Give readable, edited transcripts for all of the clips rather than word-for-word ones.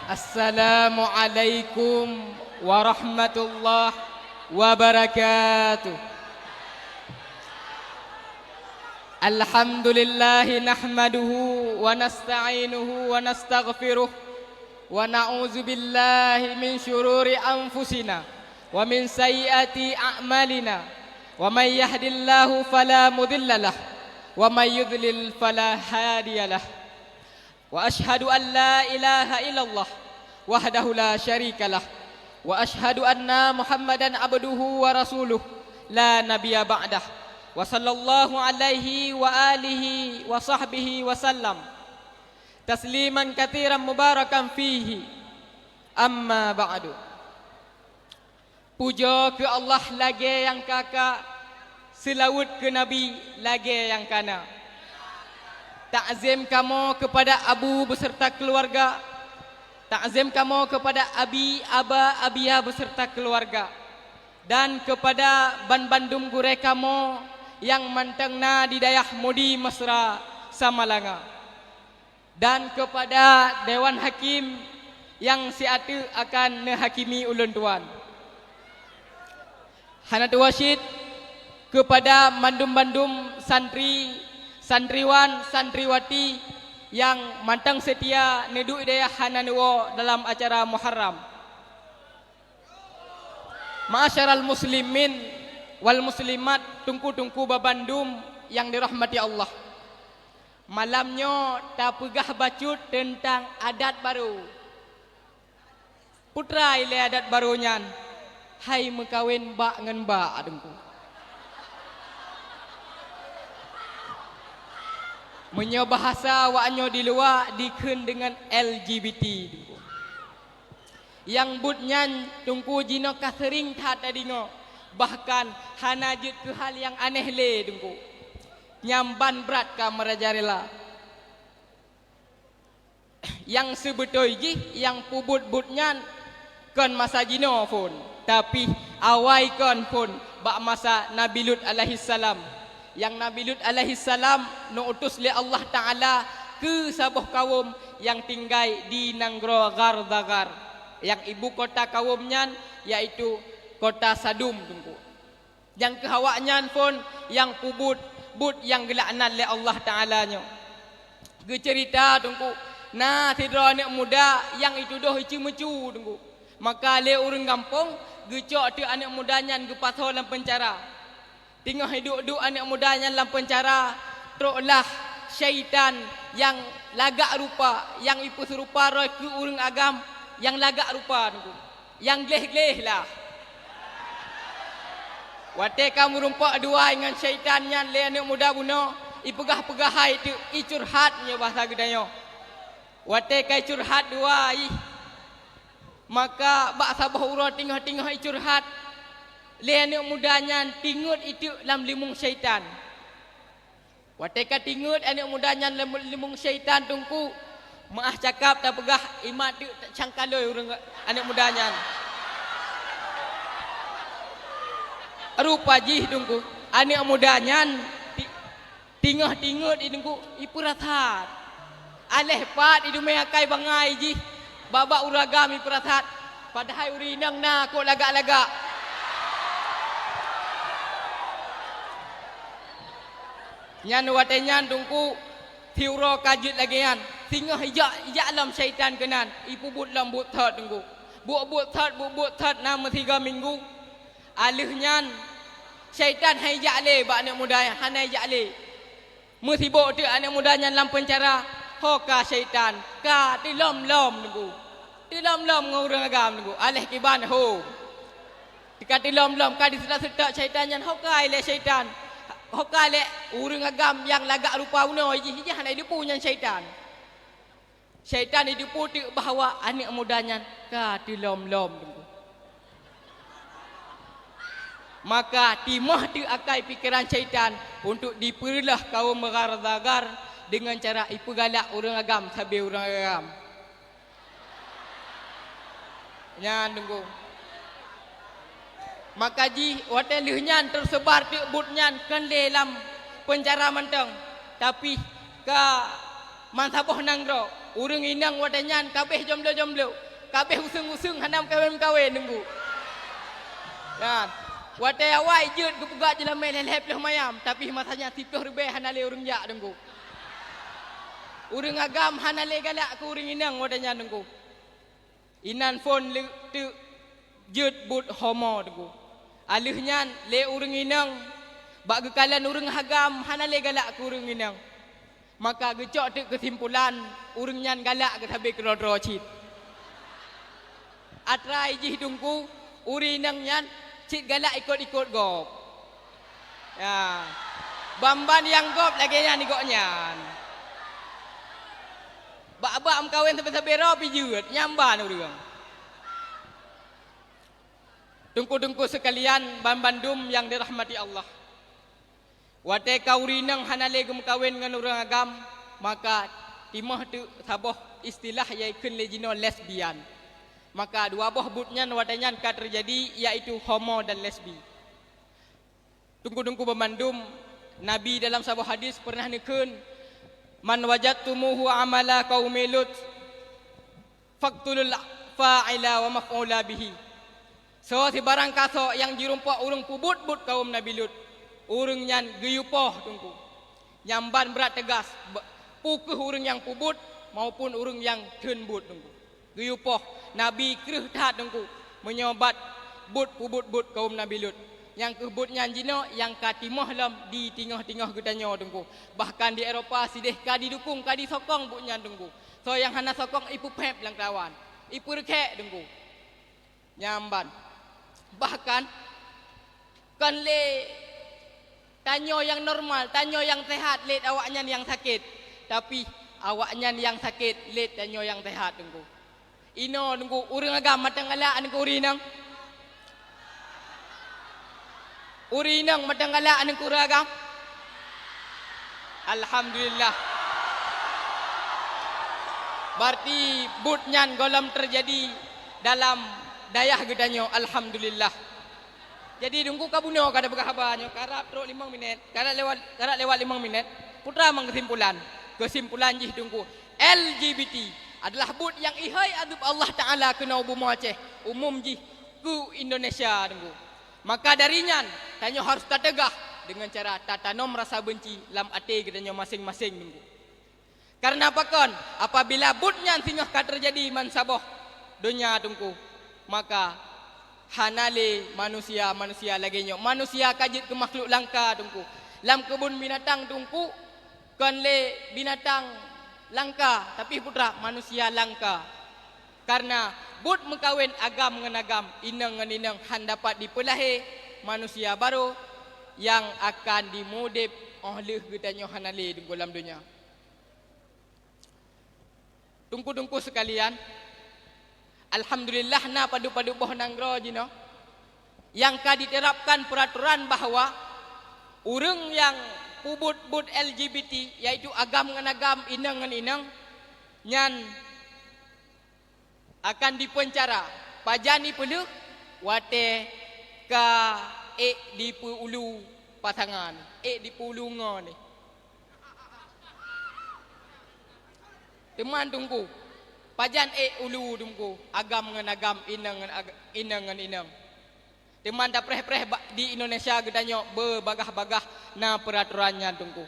Assalamualaikum warahmatullahi wabarakatuh. Alhamdulillah nahmaduhu wa nasta'inuhu wa nastaghfiruh wa na'udzu billahi min syururi anfusina wa min sayyiati a'malina. Wa may yahdihillahu fala mudhillalah wa may yudlil fala hadiyalah. Wa ashhadu an la ilaha illallah wahdahu la syarikalah wa ashhadu anna Muhammadan abduhu wa rasuluh la nabiyya ba'dah wa sallallahu alaihi wa alihi wa sahbihi wa sallam tasliman katsiran mubarakan fihi amma ba'du. Puja ke Allah lagi yang kakak, selawat ke Nabi lagi yang kana. Ta'zim kamu kepada abu beserta keluarga, ta'zim kamu kepada abi, aba, abia beserta keluarga, dan kepada ban-bandum gure kamu yang mantengna di dayah Mudi Mesra Samalanga, dan kepada Dewan Hakim yang siatu akan nehakimi ulun tuan. Hanat wasyid kepada mandum-mandum santri, santriwan, santriwati yang mantang setia neduk daya hananuwo dalam acara Muharram. Ma'asyaral muslimin wal muslimat, tungku-tungku babandum yang dirahmati Allah. Malamnya tak pegah bacut tentang adat baru. Putra ile adat barunya, hai mekawin bak ngan bak adengku. Menyo bahasa waknyo di luar dikun dengan LGBT. Yang butnya tungku jino kasering tak tadingo. Bahkan hanajut ke hal yang aneh le tungku. Nyamban berat ka merajarela. Yang sebetulnya yang pubut-butnya kon masa jino pun. Tapi awai kon pun bak masa Nabi Lut alaihi salam. Yang Nabi Lut alaihi salam nuutus li Allah Ta'ala ke sabuh kaum yang tinggal di Nanggro Gardagar, yang ibu kota kaumnya yaitu kota Sadum tunggu. Yang kehawaknya pun yang kubut but yang gelaknan li Allah Ta'ala nyo. Gecerita tunggu. Nah tidra anak muda yang itu doh icu-mecu tunggu. Maka le urang kampung gecok tu anak mudanya gepatho dalam penjara. Tengah hidup-hidup anak mudanya dalam penjara, teruklah syaitan yang lagak rupa, yang ipu serupa roy ke urang agam, yang lagak rupa tunggu. Yang gleh-gleh lah. Wate kamu rumpak dua dengan syaitannya le anak muda buno, ipegah-pegah hai tu icurhatnya bahasa gedayo. Wate kai curhat dua maka bak sabah urang tengah-tengah icurhat. Le anak mudanya tingut itu dalam limung syaitan. Wateka tingut anak mudanya dalam limung syaitan tungku. Maah cakap tak pegah imat tu tak cangkaloi urang anak mudanya. Rupa jih tungku. Anak mudanya tingah tingut tungku ipurathat. Aleh pat itu meyakai bangai jih. Babak uragam ipurathat. Padahal urinang na kok lagak-lagak. Nyan watenyan tungku tiuro kajut lagi yan. Tingah ijak dalam syaitan kenan. Ipu but dalam but third tungku. But third nama 3 minggu. Alihnya syaitan hai ijak le bak anak muda yang hanai ijak le. Musibuk tu anak mudanya dalam penjara. Hoka syaitan. Ka tilom-lom tungku. Tilom-lom ngurang agam tungku. Alih kiban ho. Tika tilom-lom ka disedak-sedak syaitan yang hoka ile syaitan. Hoka le urang agam yang lagak rupa uno iji hanai dipu nyan syaitan. Syaitan dipu tu bahawa anak mudanya ka tilom-lom tunggu. Maka timah tu akai pikiran syaitan untuk diperilah kaum Gardagar dengan cara ipu galak urang agam sabe urang agam. Nyan tunggu. Maka ji hotel lihnya tersebar tu butnya kan dalam penjara menteng. Tapi ka man saboh nanggro urang inang wadanyan kabeh jomblo-jomblo kabeh usung-usung hanam kawin-kawin nunggu kan watai awai jeut gepugak jelam lelep leh mayam tapi masanya tipuh rebe hanale urang jak nunggu urang agam hanale galak ke urang inang wadanyan nunggu inan phone le tu jeut but homo nunggu alihnya le urang inang bak gekalan urang hagam hanale galak ke urang inang maka gecok tu kesimpulan urang nyan galak ke tabe kerodro cit atrai jih dungku uri nang nyan cit galak ikut-ikut gop ya bamban yang gop lagi nyan igok nyan bak-bak am kawin tabe-tabe ro pi jeut nyamban urang dungku-dungku sekalian bandum yang dirahmati Allah watai kaurinang hanale gem kawin ngan urang agam maka timah tu saboh istilah yaikeun lejino lesbian maka dua boh butnyan wadanyan ka terjadi yaitu homo dan lesbi tunggu-tunggu bemandum Nabi dalam sebuah hadis pernah nekeun man wajadtumuhu amala qaumi lut faqtulul fa'ila wa maf'ula bihi so si barang kaso yang dirumpa urang pubut-but kaum Nabi Lut urang nyan geyupoh tunggu nyamban berat tegas pukuh urang yang pubut maupun urang yang teunbut tunggu geyupoh Nabi kreuh tat tunggu menyobat but pubut-but kaum Nabi Lut yang kebut nyan jino yang katimah lam di tengah-tengah gedanyo tunggu bahkan di Eropah sideh ka didukung ka disokong but nyan tunggu so yang hana sokong ipu pep lang kawan ipu rekek tunggu nyamban bahkan kan le tanyo yang normal, tanyo yang sehat, let awaknya yang sakit. Tapi awaknya yang sakit, let tanyo yang sehat tunggu. Ino tunggu urang agama matangala an urinang. Urinang matangala an uragam. Alhamdulillah. Berarti butnyan golam terjadi dalam dayah gedanyo alhamdulillah. Jadi dungku kabuno kada berkahabanyo karap tro 5 minit kada lewat 5 minit putra mang kesimpulan jih dungku LGBT adalah but yang ihai adub Allah Taala kena ubumu Aceh umum jih ku Indonesia dungku maka darinya tanyo harus tategah dengan cara tatanom rasa benci lam ate gedanyo masing-masing dungku karena apa kon apabila butnya singah ka terjadi mansaboh dunia dungku maka hanale manusia lagi nyo manusia kajit ke makhluk langka tungku lam kebun binatang tungku kan le binatang langka tapi putra manusia langka karena but mengkawin agam ngan agam inang ngan inang han dapat dipelahe manusia baru yang akan dimudip oleh gedanyo hanale di dalam dunia tungku-tungku sekalian alhamdulillah na padu-padu boh nanggro jino yang ka diterapkan peraturan bahwa urang yang pubut-but LGBT yaitu agam ngan agam inang ngan inang nyan akan dipenjara pajani pelu wate ka di ulu pasangan di ulu ngone teman tunggu pajan ulu dungku agam ngan agam inang ngan inang teman da preh-preh di Indonesia gedanyo berbagah-bagah na peraturannya tungku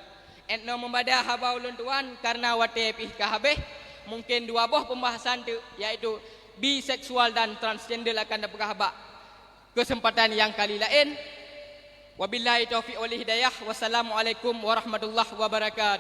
etno membadah habau luntuan karena wate pih kahabeh mungkin dua boh pembahasan tu yaitu biseksual dan transgender akan dapat habak kesempatan yang kali lain wabillahi taufiq wal hidayah wassalamualaikum warahmatullahi wabarakatuh.